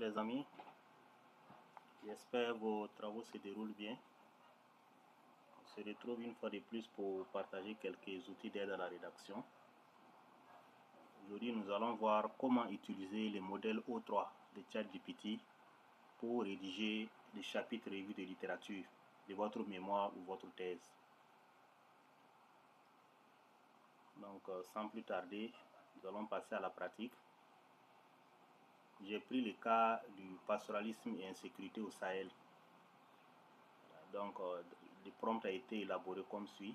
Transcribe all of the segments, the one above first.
les amis, j'espère que vos travaux se déroulent bien. On se retrouve une fois de plus pour partager quelques outils d'aide à la rédaction. Aujourd'hui, nous allons voir comment utiliser le modèle O3 de ChatGPT pour rédiger les chapitres revue de littérature de votre mémoire ou votre thèse. Donc, sans plus tarder, nous allons passer à la pratique. J'ai pris le cas du pastoralisme et insécurité au Sahel. Donc, le prompt a été élaboré comme suit.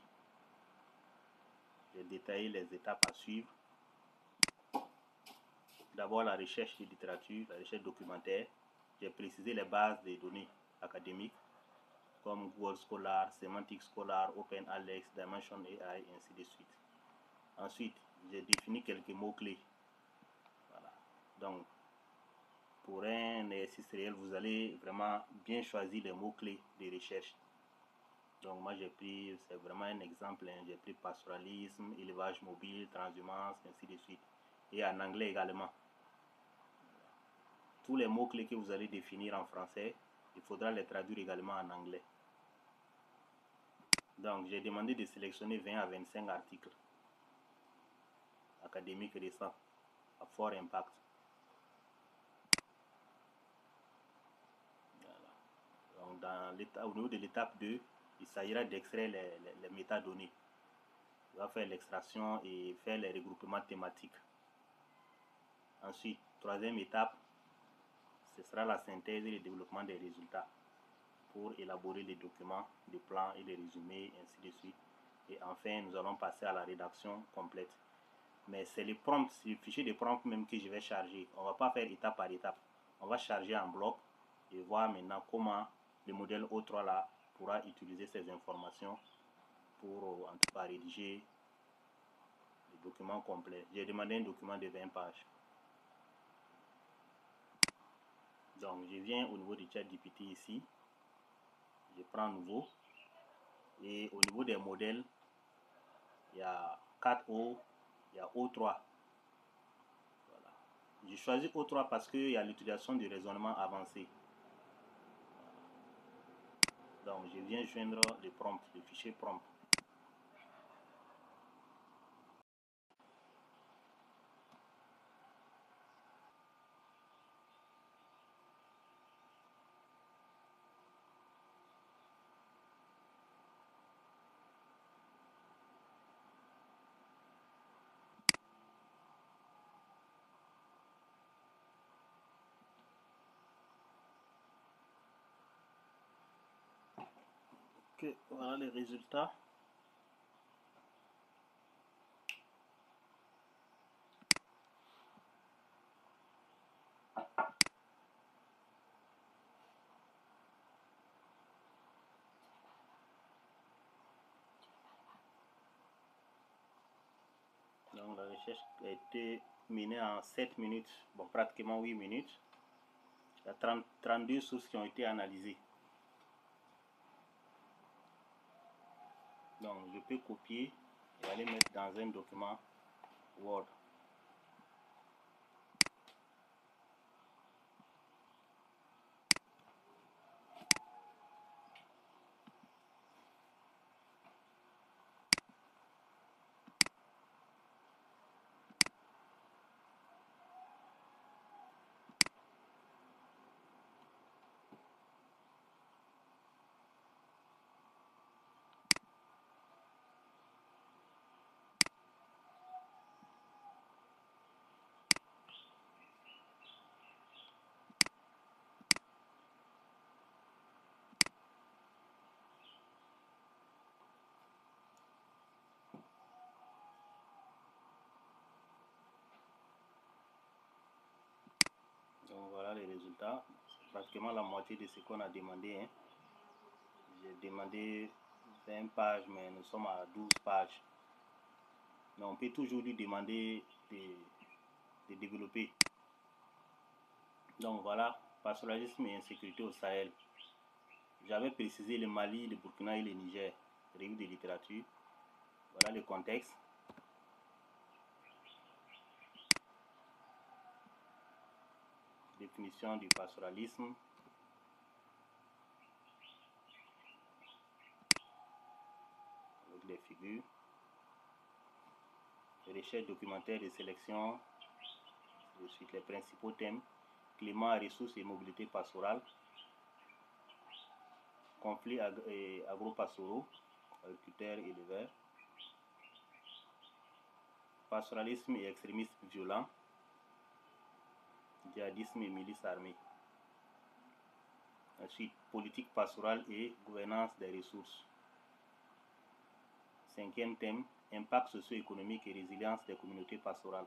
J'ai détaillé les étapes à suivre. D'abord, la recherche de littérature, la recherche documentaire. J'ai précisé les bases des données académiques comme Google Scholar, Semantic Scholar, OpenAlex, Dimension AI, et ainsi de suite. Ensuite, j'ai défini quelques mots-clés. Voilà. Donc, pour un exercice réel, vous allez vraiment bien choisir les mots-clés de recherche. Donc, moi, j'ai pris, c'est vraiment un exemple, hein, j'ai pris pastoralisme, élevage mobile, transhumance, ainsi de suite. Et en anglais également. Tous les mots-clés que vous allez définir en français, il faudra les traduire également en anglais. Donc, j'ai demandé de sélectionner 20 à 25 articles académiques récents à fort impact. Voilà. Donc, au niveau de l'étape 2, il s'agira d'extraire les métadonnées. On va faire l'extraction et faire les regroupements thématiques. Ensuite, troisième étape, ce sera la synthèse et le développement des résultats pour élaborer les documents, les plans et les résumés, ainsi de suite. Et enfin, nous allons passer à la rédaction complète. Mais c'est le prompt, c'est le fichier de prompt même que je vais charger. On ne va pas faire étape par étape. On va charger en bloc et voir maintenant comment le modèle O3 là pourra utiliser ces informations pour en tout cas rédiger le document complet. J'ai demandé un document de 20 pages. Donc, je viens au niveau du ChatGPT ici. Je prends nouveau. Et au niveau des modèles, il y a 4O, il y a O3. Voilà. J'ai choisi O3 parce qu'il y a l'utilisation du raisonnement avancé. Voilà. Donc, je viens joindre le prompt, le fichier prompt. Ok, voilà les résultats. Donc la recherche a été menée en 7 minutes, bon pratiquement 8 minutes. Il y a 32 sources qui ont été analysées. Donc je peux copier et aller mettre dans un document Word. Donc voilà les résultats, c'est pratiquement la moitié de ce qu'on a demandé. Hein. J'ai demandé 20 pages, mais nous sommes à 12 pages. Mais on peut toujours lui demander de développer. Donc voilà, pastoralisme et insécurité au Sahel. J'avais précisé le Mali, le Burkina et le Niger, revue de littérature. Voilà le contexte. définition du pastoralisme. Avec les figures. Recherche documentaire et sélection. Ensuite, les principaux thèmes. Climat, ressources et mobilité pastorale. Conflits agro-pastoraux, agriculteurs et éleveurs. Pastoralisme et extrémisme violent. Djihadisme et milices armées. Ensuite, politique pastorale et gouvernance des ressources. Cinquième thème, impact socio-économique et résilience des communautés pastorales.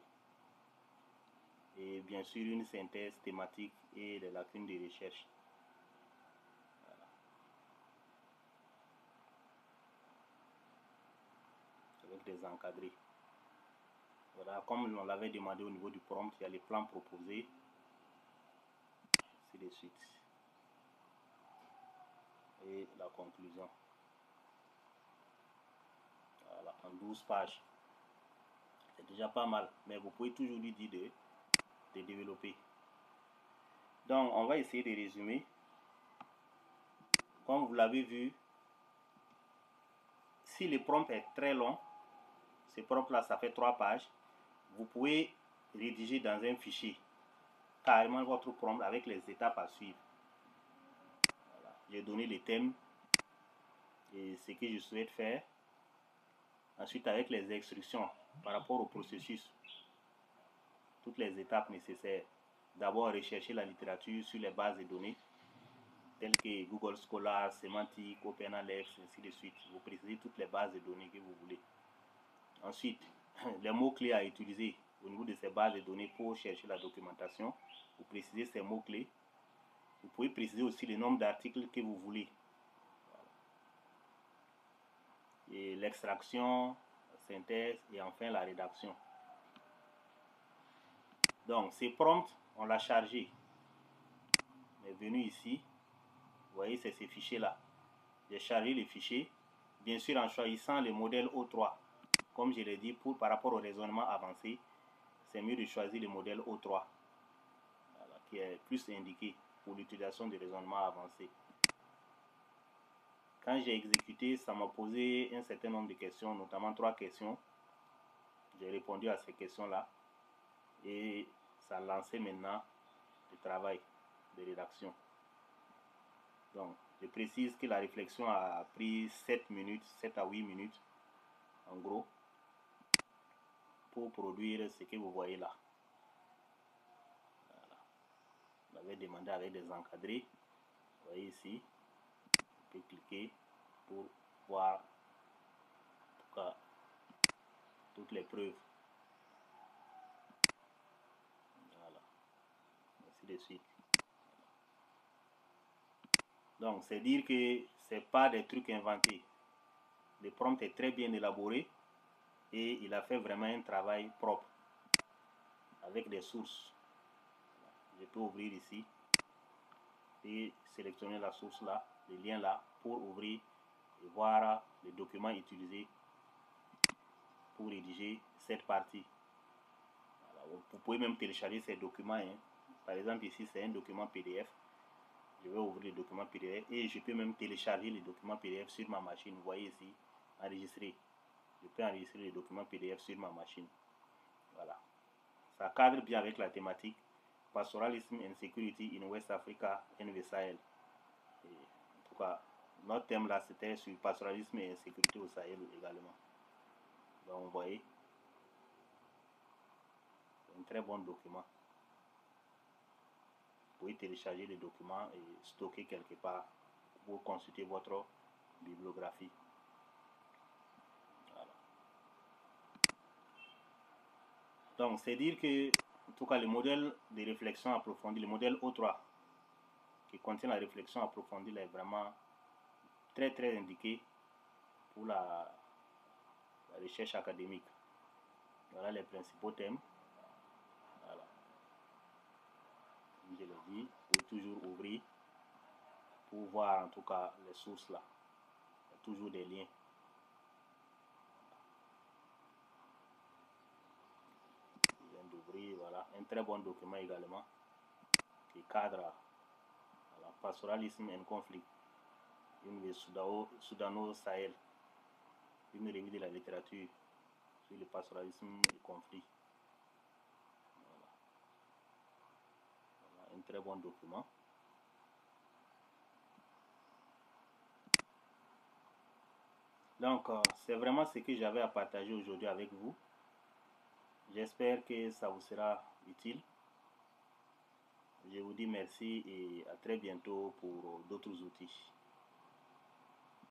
Et bien sûr, une synthèse thématique et des lacunes de recherche. Voilà. Avec des encadrés. Voilà, comme on l'avait demandé au niveau du prompt, il y a les plans proposés. C'est de suite. Et la conclusion. Voilà, en 12 pages. C'est déjà pas mal, mais vous pouvez toujours lui dire de développer. Donc, on va essayer de résumer. Comme vous l'avez vu, si le prompt est très long, ce prompt-là, ça fait 3 pages, vous pouvez rédiger dans un fichier carrément votre prompt avec les étapes à suivre. Voilà. J'ai donné les thèmes et ce que je souhaite faire. Ensuite, avec les instructions par rapport au processus, toutes les étapes nécessaires. D'abord, rechercher la littérature sur les bases de données, telles que Google Scholar, Semantic, OpenAlex, ainsi de suite. Vous précisez toutes les bases de données que vous voulez. Ensuite, les mots-clés à utiliser au niveau de ces bases de données pour chercher la documentation. Vous précisez ces mots-clés. Vous pouvez préciser aussi le nombre d'articles que vous voulez. Voilà. Et l'extraction, la synthèse et enfin la rédaction. Donc, ces prompts, on l'a chargé. On est venu ici. Vous voyez, c'est ces fichiers-là. J'ai chargé les fichiers. Bien sûr, en choisissant le modèle O3. Comme je l'ai dit, par rapport au raisonnement avancé, c'est mieux de choisir le modèle O3. Voilà, qui est plus indiqué pour l'utilisation du raisonnement avancé. Quand j'ai exécuté, ça m'a posé un certain nombre de questions, notamment 3 questions. J'ai répondu à ces questions-là. Et ça a lancé maintenant le travail de rédaction. Donc, je précise que la réflexion a pris 7 minutes, 7 à 8 minutes, en gros, pour produire ce que vous voyez là. Voilà. On avait demandé avec des encadrés. Vous voyez ici, vous pouvez cliquer pour voir en tout cas toutes les preuves. Voilà. Ainsi de suite. Donc, c'est dire que ce n'est pas des trucs inventés. Le prompt est très bien élaboré et il a fait vraiment un travail propre avec des sources. Je peux ouvrir ici et sélectionner la source là, le lien là, pour ouvrir et voir les documents utilisés pour rédiger cette partie. Voilà. Vous pouvez même télécharger ces documents. Hein. Par exemple, ici, c'est un document PDF. Je vais ouvrir le document PDF et je peux même télécharger les documents PDF sur ma machine. Vous voyez ici, enregistrer. Je peux enregistrer les documents PDF sur ma machine. Voilà. Ça cadre bien avec la thématique Pastoralism and Security in West Africa and the Sahel. Et en tout cas, notre thème là, c'était sur pastoralisme et sécurité au Sahel également. Donc, vous voyez, c'est un très bon document. Vous pouvez télécharger les documents et stocker quelque part pour consulter votre bibliographie. Voilà. Donc, c'est dire que, en tout cas, le modèle de réflexion approfondie, le modèle O3, qui contient la réflexion approfondie, là, est vraiment très très indiqué pour la recherche académique. Voilà les principaux thèmes. Voilà. Comme je l'ai dit, vous pouvez toujours ouvrir pour voir en tout cas les sources là. Il y a toujours des liens. Je viens d'ouvrir, voilà. Un très bon document également qui cadre le pastoralisme et conflit. Une Soudano-Sahel, une revue de la littérature sur le pastoralisme et conflit. Voilà. Voilà, un très bon document. Donc, c'est vraiment ce que j'avais à partager aujourd'hui avec vous. J'espère que ça vous sera utile. Je vous dis merci et à très bientôt pour d'autres outils.